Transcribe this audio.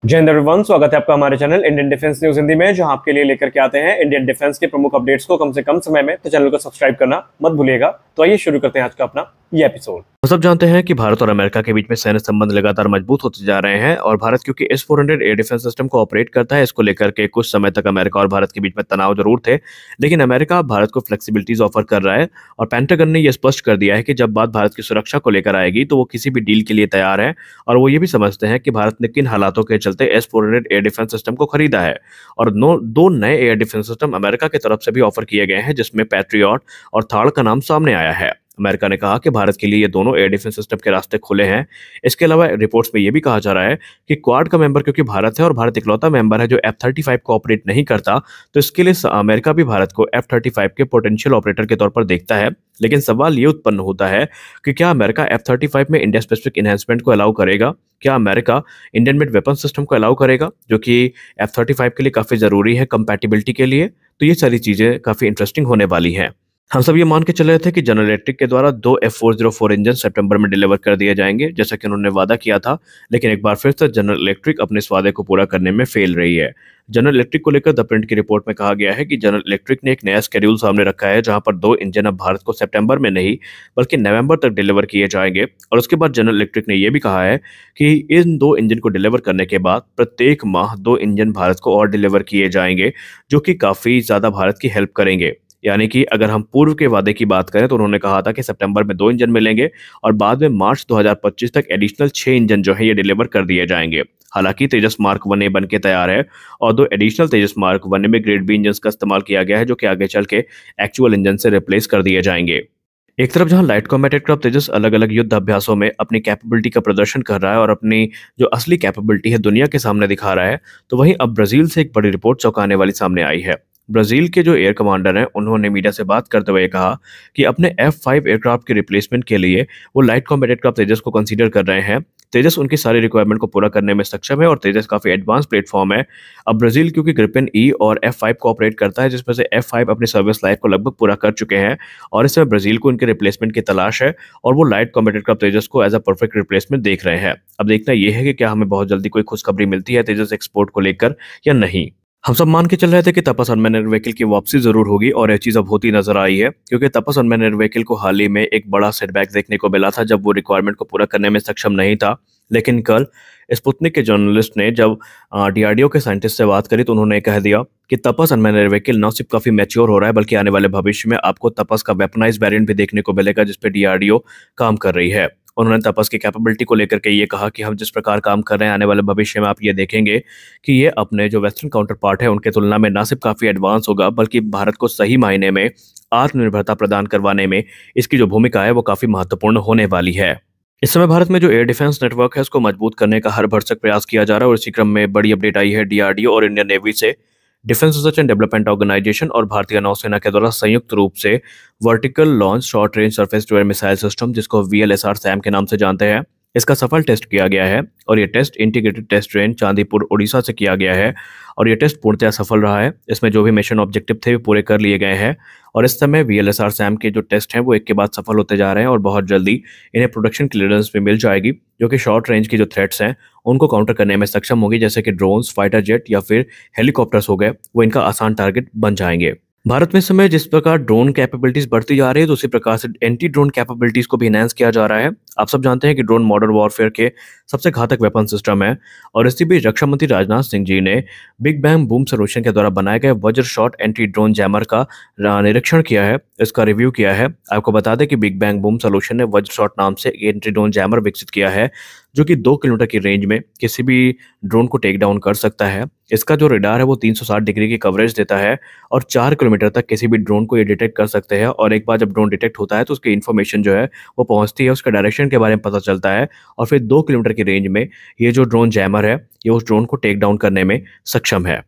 जय हिंद एवरीवन, स्वागत है आपका हमारे channel Indian defence news Hindi में, जहां आपके लिए लेकर के आते हैं इंडियन डिफेंस के प्रमुख अपडेट्स को कम से कम समय में। तो चैनल को सब्सक्राइब करना मत भूलिएगा। तो आइए शुरू करते हैं आज का अपना ये एपिसोड। तो सब जानते हैं कि भारत और अमेरिका के बीच में सैन्य संबंध लगातार मजबूत होते जा रहे हैं और भारत क्योंकि S-400 एयर डिफेंस सिस्टम को ऑपरेट करता है, इसको लेकर के कुछ समय तक अमेरिका और भारत के बीच में तनाव जरूर थे। लेकिन अमेरिका अब भारत को फ्लेक्सिबिलिटीज ऑफर कर रहा है और पेंटागन ने यह स्पष्ट कर दिया है कि जब बात भारत की सुरक्षा को लेकर आएगी तो वो किसी भी डील के लिए तैयार है। और वो ये भी समझते हैं कि भारत ने किन हालातों के चलते S-400 एयर डिफेंस सिस्टम को खरीदा है। और दो नए एयर डिफेंस सिस्टम अमेरिका की तरफ से भी ऑफर किए गए हैं, जिसमें पैट्रियट और थाड़ का नाम सामने आया है। अमेरिका ने कहा कि भारत के लिए ये दोनों एयर डिफेंस सिस्टम के रास्ते खुले हैं। इसके अलावा रिपोर्ट्स में ये भी कहा जा रहा है कि क्वाड का मेंबर क्योंकि भारत है और भारत इकलौता मेंबर है जो F-35 को ऑपरेट नहीं करता, तो इसके लिए अमेरिका भी भारत को F-35 के पोटेंशियल ऑपरेटर के तौर पर देखता है। लेकिन सवाल ये उत्पन्न होता है कि क्या अमेरिका F-35 में इंडिया स्पेसिफिक इन्हेंसमेंट को अलाउ करेगा? क्या America Indian made weapon system को अलाउ करेगा, जो कि F-35 के लिए काफी जरूरी है कंपैटिबिलिटी के लिए? तो ये सारी चीजें काफी इंटरेस्टिंग होने वाली हैं। हम सब ये मान के चल रहे थे कि जनरल इलेक्ट्रिक के द्वारा 2 F404 इंजन सितंबर में डिलीवर कर दिए जाएंगे, जैसा कि उन्होंने वादा किया था। लेकिन एक बार फिर से जनरल इलेक्ट्रिक अपने इस वादे को पूरा करने में फेल रही है। जनरल इलेक्ट्रिक को लेकर द प्रिंट की रिपोर्ट में कहा गया है कि जनरल इलेक्ट्रिक ने एक नया शेड्यूल सामने रखा है, जहां पर 2 इंजन अब भारत को सितंबर में नहीं बल्कि नवंबर तक डिलीवर किए जाएंगे। और उसके बाद जनरल इलेक्ट्रिक ने यह भी कहा है कि इन 2 इंजन को डिलीवर करने के बाद प्रत्येक माह 2 इंजन भारत को और डिलीवर किए जाएंगे, जो कि काफी ज्यादा भारत की हेल्प करेंगे। यानी कि अगर हम पूर्व के वादे की बात करें तो उन्होंने कहा था कि सितंबर में 2 इंजन मिलेंगे और बाद में मार्च 2025 तक एडिशनल 6 इंजन जो है ये डिलीवर कर दिए जाएंगे। हालांकि तेजस मार्क 1A बन के तैयार है और 2 एडिशनल तेजस मार्क 1A में ग्रेड बी इंजन का इस्तेमाल किया गया है, जो कि आगे चल के एक्चुअल इंजन से रिप्लेस कर दिए जाएंगे। एक तरफ जहां लाइट कॉम्बैट एयरक्राफ्ट तेजस अलग अलग युद्ध अभ्यासों में अपनी कैपेबिलिटी का प्रदर्शन कर रहा है और अपनी जो असली कैपेबिलिटी है दुनिया के सामने दिखा रहा है, तो वहीं अब ब्राजील से एक बड़ी रिपोर्ट चौंकाने वाली सामने आई है। ब्राजील के जो एयर कमांडर हैं, उन्होंने मीडिया से बात करते हुए कहा कि अपने F-5 एयरक्राफ्ट के रिप्लेसमेंट के लिए वो लाइट कॉम्बैट एयरक्राफ्ट तेजस को कंसीडर कर रहे हैं। तेजस उनकी सारी रिक्वायरमेंट को पूरा करने में सक्षम है और तेजस काफी एडवांस प्लेटफॉर्म है। अब ब्राजील क्योंकि ग्रिपेन ई और F-5 को ऑपरेट करता है, जिसमें से F-5 अपनी सर्विस लाइफ को लगभग पूरा कर चुके हैं और इस समय ब्राजील को इनके रिप्लेसमेंट की तलाश है और वो लाइट कॉम्बैट एयरक्राफ्ट तेजस को एज अ परफेक्ट रिप्लेसमेंट देख रहे हैं। अब देखना यह है कि क्या हमें बहुत जल्दी कोई खुशखबरी मिलती है तेजस एक्सपोर्ट को लेकर या नहीं। हम सब मान के चल रहे थे कि तपस अनमैन्ड व्हीकल की वापसी जरूर होगी और यह चीज अब होती नजर आई है, क्योंकि तपस अनमैन्ड व्हीकल को हाल ही में एक बड़ा सेटबैक देखने को मिला था जब वो रिक्वायरमेंट को पूरा करने में सक्षम नहीं था। लेकिन कल स्पुतनिक के जर्नलिस्ट ने जब DRDO के साइंटिस्ट से बात करी तो उन्होंने कह दिया कि तपस अनमैन्ड व्हीकल न सिर्फ काफी मैच्योर हो रहा है, बल्कि आने वाले भविष्य में आपको तपस का वेपनाइज वेरिएंट भी देखने को मिलेगा, जिसपे DRDO काम कर रही है। उन्होंने तपस की कैपेबिलिटी को लेकर के ये कहा कि हम जिस प्रकार काम कर रहे हैं आने वाले भविष्य में आप ये देखेंगे कि ये अपने जो वेस्टर्न काउंटर पार्ट है उनके तुलना में ना सिर्फ काफी एडवांस होगा, बल्कि भारत को सही मायने में आत्मनिर्भरता प्रदान करवाने में इसकी जो भूमिका है वो काफी महत्वपूर्ण होने वाली है। इस समय भारत में जो एयर डिफेंस नेटवर्क है उसको मजबूत करने का हर भरसक प्रयास किया जा रहा है और इसी क्रम में बड़ी अपडेट आई है DRDO और इंडियन नेवी से। Defence Research and Development Organisation और भारतीय नौसेना के द्वारा संयुक्त रूप से vertical launch short range surface to air missile system, जिसको VLSR SAM के नाम से जानते हैं, इसका सफल टेस्ट किया गया है और ये test integrated test range Chandipur Orissa से किया गया है और ये टेस्ट पूर्णतः सफल रहा है। इसमें जो भी मिशन ऑब्जेक्टिव थे वो पूरे कर लिए गए हैं और इस समय VLSR SAM के जो टेस्ट हैं वो एक के बाद सफल होते जा रहे हैं और बहुत जल्दी इन्हें प्रोडक्शन क्लियरेंस भी मिल जाएगी, जो कि शॉर्ट रेंज की जो थ्रेट्स हैं उनको काउंटर करने में सक्षम होगी, जैसे कि ड्रोन्स, फाइटर जेट या फिर हेलीकॉप्टर्स हो गए, वो इनका आसान टारगेट बन जाएंगे। भारत में इस समय जिस प्रकार ड्रोन कैपेबिलिटीज बढ़ती जा रही है, तो उसी प्रकार से एंटी ड्रोन कैपेबिलिटीज को भी इनहांस किया जा रहा है। आप सब जानते हैं कि ड्रोन मॉडर्न वॉरफेयर के सबसे घातक वेपन सिस्टम है और इसी बीच रक्षा मंत्री राजनाथ सिंह जी ने बिग बैंग बूम सॉल्यूशन के द्वारा बनाए गए वज्र शॉट एंटी ड्रोन जैमर का निरीक्षण किया है, इसका रिव्यू किया है। आपको बता दें कि बिग बैंग बूम सॉल्यूशन ने वज्र शॉट नाम से एंटी ड्रोन जैमर विकसित किया है, जो कि 2 किलोमीटर की रेंज में किसी भी ड्रोन को टेक डाउन कर सकता है। इसका जो रेडार है वो 360 डिग्री की कवरेज देता है और 4 किलोमीटर तक किसी भी ड्रोन को ये डिटेक्ट कर सकते हैं और एक बार जब ड्रोन डिटेक्ट होता है तो उसकी इन्फॉर्मेशन जो है वो पहुंचती है, उसका डायरेक्शन के बारे में पता चलता है और फिर 2 किलोमीटर की रेंज में ये जो ड्रोन जैमर है ये उस ड्रोन को टेक डाउन करने में सक्षम है।